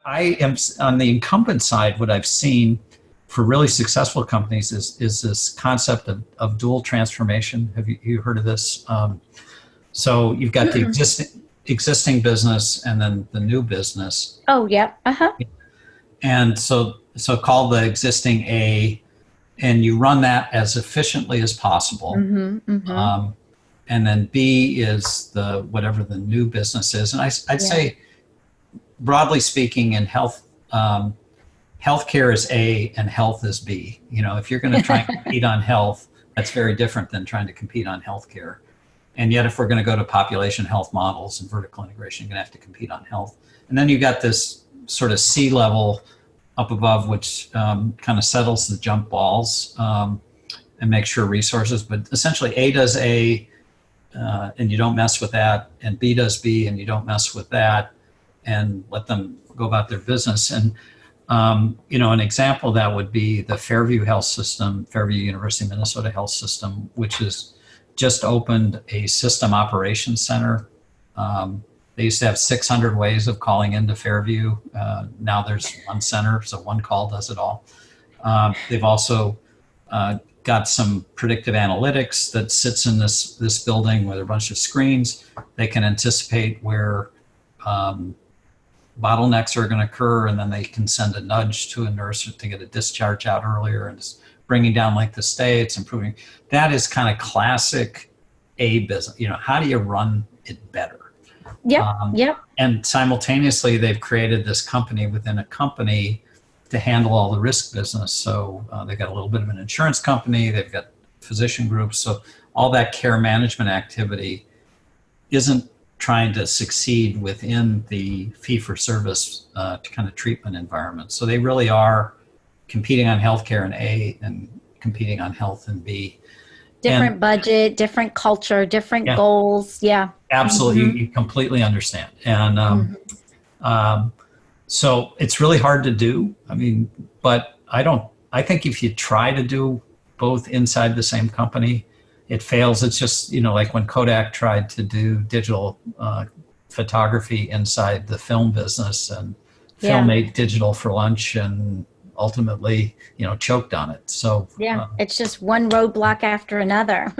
I am on the incumbent side. What I've seen for really successful companies is this concept of dual transformation. Have you heard of this? So you've got the existing business and then the new business. Oh, yeah. Uh-huh. And so call the existing A, and you run that as efficiently as possible. And then B is the whatever the new business is. And I'd say, broadly speaking, in health, healthcare is A and health is B. You know, if you're going to try and compete on health, that's very different than trying to compete on healthcare. And yet, if we're going to go to population health models and vertical integration, you're going to have to compete on health. And then you've got this sort of C level up above, which kind of settles the jump balls and makes sure resources. But essentially, A does A, and you don't mess with that, and B does B, and you don't mess with that, and let them go about their business. And you know, an example of that would be the Fairview Health System, Fairview University of Minnesota Health System, which has just opened a system operations center. They used to have 600 ways of calling into Fairview. Now there's one center, so one call does it all. They've also got some predictive analytics that sits in this building with a bunch of screens. They can anticipate where bottlenecks are going to occur, and then they can send a nudge to a nurse to get a discharge out earlier, and it's bringing down length of stay. It's improving. That is kind of classic A business. You know, how do you run it better? And simultaneously, they've created this company within a company to handle all the risk business. So they've got a little bit of an insurance company. They've got physician groups. So all that care management activity isn't trying to succeed within the fee-for-service kind of treatment environment. So they really are competing on healthcare in A and competing on health in B. Different budget, different culture, different goals. Yeah. Absolutely. You completely understand. And so it's really hard to do. I mean, but I think if you try to do both inside the same company, it fails. It's just, you know, like when Kodak tried to do digital photography inside the film business, and film ate digital for lunch and ultimately, you know, choked on it. So it's just one roadblock after another.